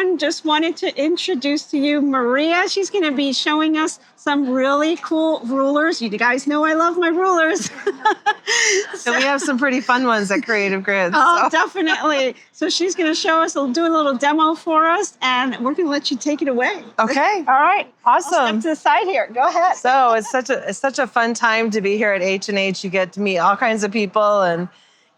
everyone. Just wanted to introduce to you Maria. She's going to be showing us some really cool rulers. You guys know I love my rulers. So we have some pretty fun ones at Creative Grids. Oh, definitely. So she's going to show us, do a little demo for us, and we're going to let you take it away. Okay. All right. Awesome. I'll step to the side here. Go ahead. So it's such a fun time to be here at H+H. You get to meet all kinds of people, and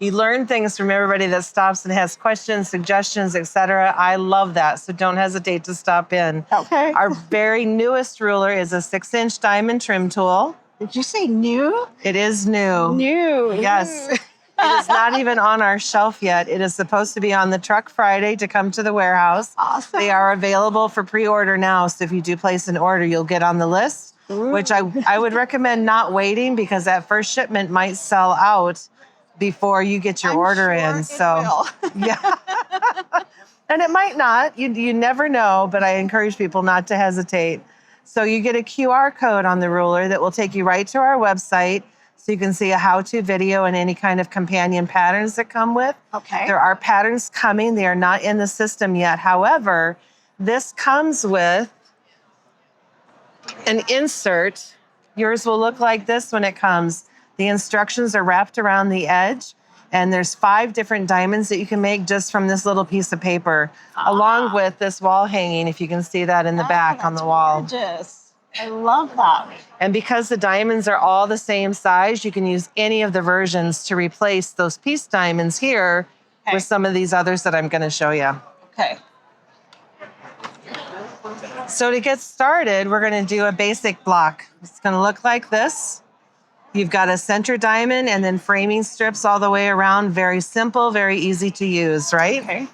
you learn things from everybody that stops and has questions, suggestions, etc. I love that. So don't hesitate to stop in. Okay. Our very newest ruler is a 6-inch diamond trim tool. Did you say new? It is new. New. Yes. It is not even on our shelf yet. It is supposed to be on the truck Friday to come to the warehouse. Awesome. They are available for pre-order now. So if you do place an order, you'll get on the list, which I would recommend not waiting because that first shipment might sell out before you get your order in. So yeah. And it might not. You never know, but I encourage people not to hesitate. So you get a QR code on the ruler that will take you right to our website so you can see a how-to video and any kind of companion patterns that come with. Okay. There are patterns coming. They are not in the system yet. However, this comes with an insert. Yours will look like this when it comes. The instructions are wrapped around the edge, and there's 5 different diamonds that you can make just from this little piece of paper, along with this wall hanging, if you can see that in the back on the wall. Gorgeous. I love that. And because the diamonds are all the same size, you can use any of the versions to replace those piece diamonds here with some of these others that I'm going to show you. Okay. So to get started, we're going to do a basic block. It's going to look like this. You've got a center diamond and then framing strips all the way around. Very simple, very easy to use, right? Okay.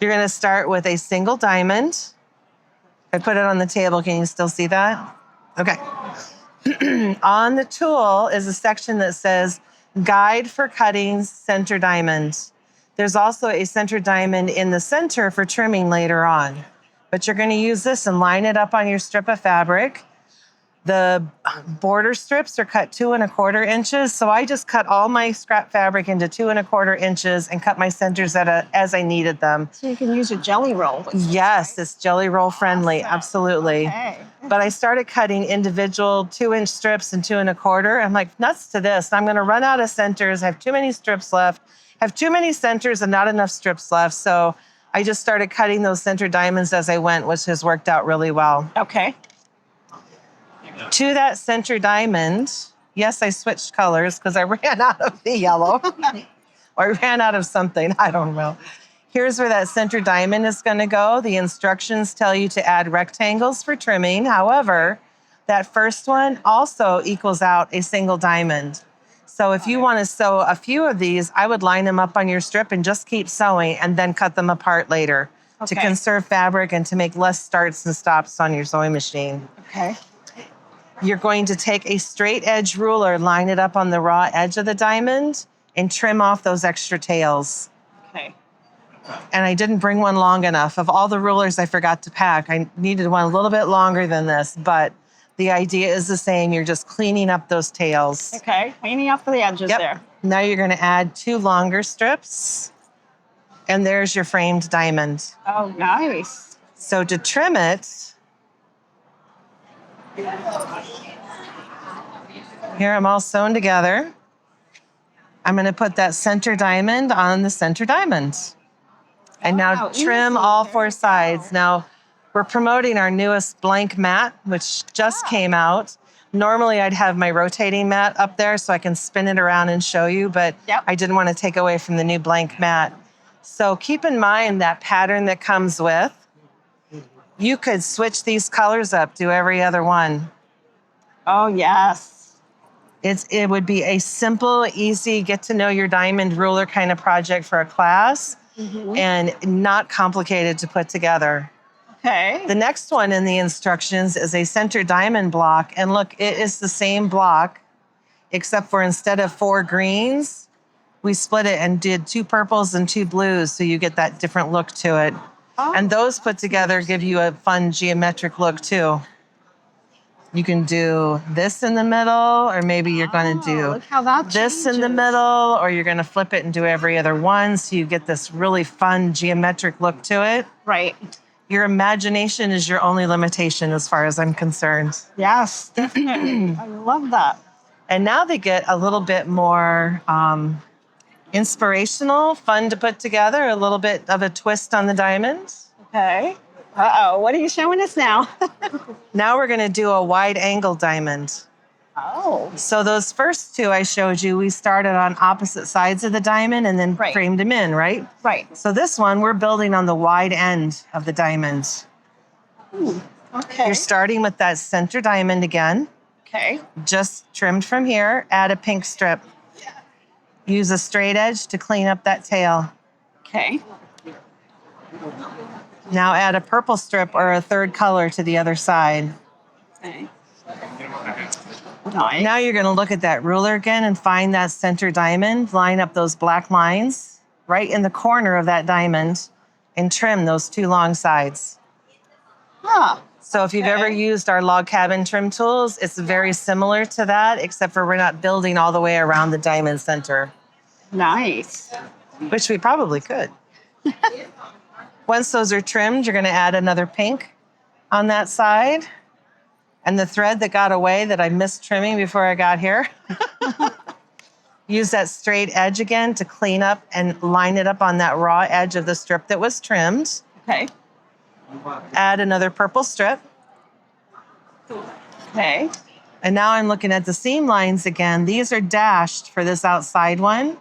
You're going to start with a single diamond. I put it on the table. Can you still see that? Okay. On the tool is a section that says Guide for Cutting Center Diamond. There's also a center diamond in the center for trimming later on. But you're going to use this and line it up on your strip of fabric. The border strips are cut 2 1/4 inches. So I just cut all my scrap fabric into 2 1/4 inches and cut my centers as I needed them. So you can use a jelly roll. Yes, it's jelly roll friendly. Awesome. Absolutely. Okay. But I started cutting individual 2-inch strips and 2 1/4. I'm like, nuts to this. I'm going to run out of centers. I have too many strips left. I have too many centers and not enough strips left. So I just started cutting those center diamonds as I went, which has worked out really well. Okay. To that center diamond, yes, I switched colors because I ran out of the yellow. Or I ran out of something, I don't know. Here's where that center diamond is going to go. The instructions tell you to add rectangles for trimming. However, that first one also equals out a single diamond. So if you want to sew a few of these, I would line them up on your strip and just keep sewing and then cut them apart later to conserve fabric and to make less starts and stops on your sewing machine. Okay. You're going to take a straight edge ruler, line it up on the raw edge of the diamond, and trim off those extra tails. Okay. And I didn't bring one long enough. Of all the rulers I forgot to pack, I needed one a little bit longer than this, but the idea is the same. You're just cleaning up those tails. Okay, cleaning up the edges there. Now you're going to add 2 longer strips, and there's your framed diamond. Oh, nice. So to trim it, here I'm all sewn together. I'm going to put that center diamond on the center diamond. And now trim all 4 sides. Now, we're promoting our newest blank mat, which just came out. Normally, I'd have my rotating mat up there so I can spin it around and show you, but I didn't want to take away from the new blank mat. So keep in mind that pattern that comes with. You could switch these colors up, do every other one. Oh, yes. It would be a simple, easy, get to know your diamond ruler kind of project for a class and not complicated to put together. Okay. The next one in the instructions is a center diamond block. And look, it is the same block, except for instead of 4 greens, we split it and did 2 purples and 2 blues. So you get that different look to it. Oh. And those put together give you a fun geometric look too. You can do this in the middle, or maybe you're going to do look how that this in the changes. middle, or you're going to flip it and do every other one. So you get this really fun geometric look to it. Right. Your imagination is your only limitation as far as I'm concerned. Yes, definitely. I love that. And now they get a little bit more inspirational, fun to put together, a little bit of a twist on the diamond. Okay. Uh-oh, what are you showing us now? Now we're going to do a wide angle diamond. Oh. So those first two I showed you, we started on opposite sides of the diamond and then framed them in, right? Right. So this one, we're building on the wide end of the diamond. Okay. You're starting with that center diamond again. Okay. Just trimmed from here, add a pink strip. Use a straight edge to clean up that tail. Okay. Now add a purple strip or a third color to the other side. Okay. Nice. Now you're going to look at that ruler again and find that center diamond, line up those black lines right in the corner of that diamond and trim those two long sides. Huh. So if you've ever used our log cabin trim tools, it's very similar to that, except for we're not building all the way around the diamond center. Nice. Which we probably could. Once those are trimmed, you're going to add another pink on that side. And the thread that got away that I missed trimming before I got here. Use that straight edge again to clean up and line it up on that raw edge of the strip that was trimmed. Okay. Add another purple strip. Okay. And now I'm looking at the seam lines again. These are dashed for this outside one.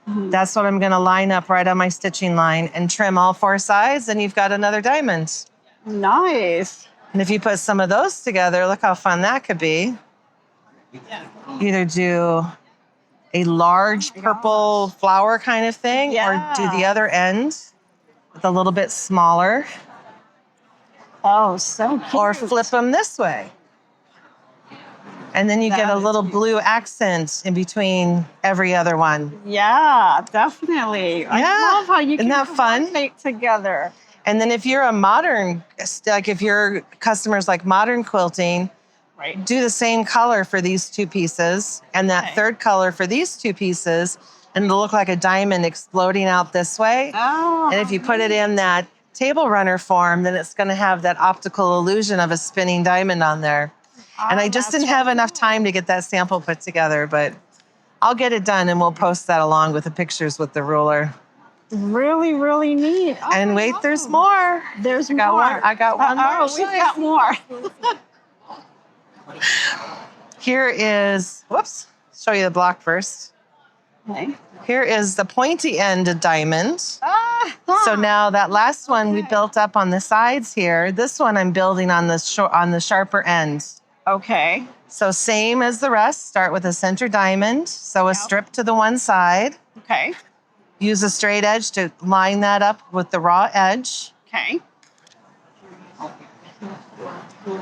That's what I'm going to line up right on my stitching line and trim all four sides, and you've got another diamond. Nice. And if you put some of those together, look how fun that could be. Either do a large purple flower kind of thing, or do the other end with a little bit smaller. Oh, so cute. Or flip them this way. And then you get a little blue accent in between every other one. Yeah, definitely. I love how you Isn't can that fun? coordinate together. And then if you're a modern, like if your customers like modern quilting, Right. do the same color for these two pieces and that third color for these two pieces, and it'll look like a diamond exploding out this way. Oh. And if you put it in that table runner form, then it's going to have that optical illusion of a spinning diamond on there. And I just didn't have enough time to get that sample put together, but I'll get it done and we'll post that along with the pictures with the ruler. Really, really neat. Oh, And wait, there's more. There's I got more. one. I got one more. Oh, we've got more. Here is, whoops, show you the block first. Okay. Here is the pointy end diamond. So now that last one we built up on the sides here. This one I'm building on the sharper end. Okay. So same as the rest, start with a center diamond. So a strip to the one side. Okay. Use a straight edge to line that up with the raw edge. Okay.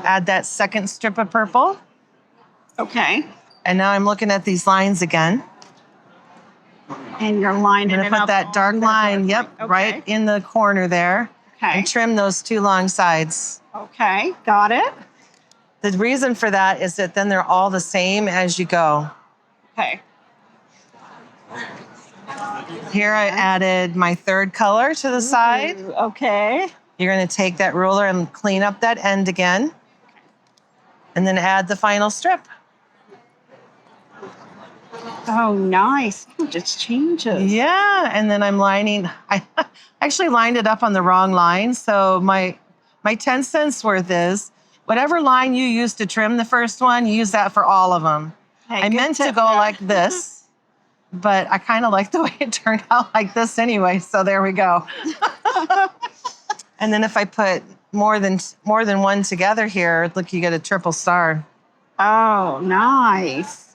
Add that second strip of purple. Okay. And now I'm looking at these lines again. And you're lining I'm going to put that dark line, right in the corner there. Okay. And trim those two long sides. Okay. Got it. The reason for that is that then they're all the same as you go. Okay. Here I added my third color to the side. Okay. You're going to take that ruler and clean up that end again. And then add the final strip. Oh, nice. It just changes. Yeah, and then I'm lining. I actually lined it up on the wrong line. So my 10 cents worth is whatever line you use to trim the first one, use that for all of them. Hey, I meant to go like this, but I kind of like the way it turned out like this anyway. So there we go. And then if I put more than one together here, look, you get a triple star. Oh, nice.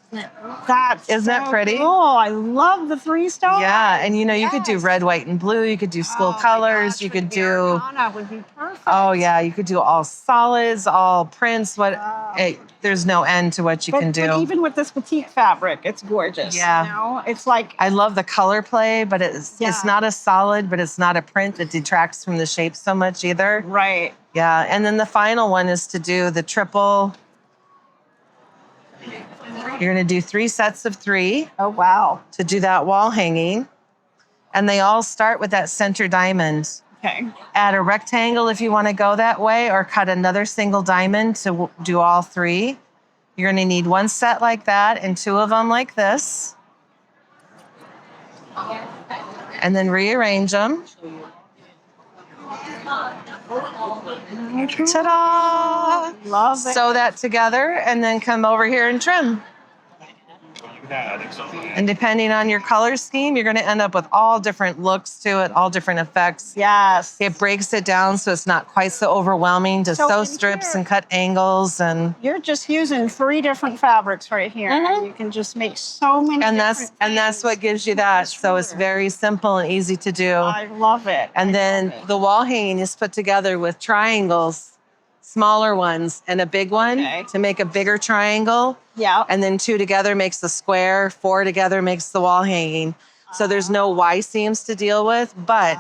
That's Isn't that pretty? Cool. I love the 3 stars. Yeah, and you could do red, white, and blue. You could do school colors. Gosh, You could with do. Americana would be perfect. Oh yeah, you could do all solids, all prints. Hey, there's no end to what you can do. But even with this petite fabric, it's gorgeous. Yeah. You know? It's like I love the color play, but it's not a solid, but it's not a print that detracts from the shape so much either. right. Yeah, and then the final one is to do the triple You're going to do 3 sets of 3 Oh, wow. to do that wall hanging. And they all start with that center diamond. Okay. Add a rectangle if you want to go that way, or cut another single diamond to do all 3. You're going to need 1 set like that and 2 of them like this. And then rearrange them. Ta-da! Love it. Sew that together and then come over here and trim. And depending on your color scheme, you're going to end up with all different looks to it, all different effects. Yes. It breaks it down so it's not quite so overwhelming to So sew in strips here- and cut angles. And You're just using 3 different fabrics right here. And you can just make so many that's what gives you that. So it's very simple and easy to do. I love it. And then the wall hanging is put together with triangles, smaller ones and a big one to make a bigger triangle. Yeah. And then 2 together makes the square, 4 together makes the wall hanging. So there's no Y seams to deal with. But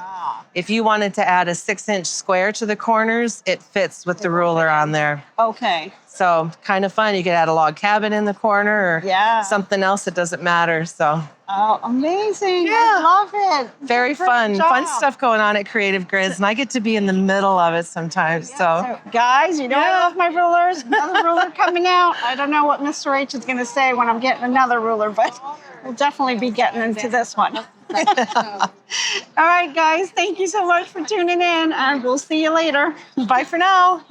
if you wanted to add a 6-inch square to the corners, it fits with the ruler on there. Okay. So kind of fun. You could add a log cabin in the corner or something else. It doesn't matter. So Oh, amazing. I love it. very Great fun. job. Fun stuff going on at Creative Grids. And I get to be in the middle of it sometimes. So Guys, you know I love my rulers. Another ruler coming out. I don't know what Mr. H is going to say when I'm getting another ruler, but we'll definitely be getting into this one. All right, guys. Thank you so much for tuning in, and we'll see you later. bye for now.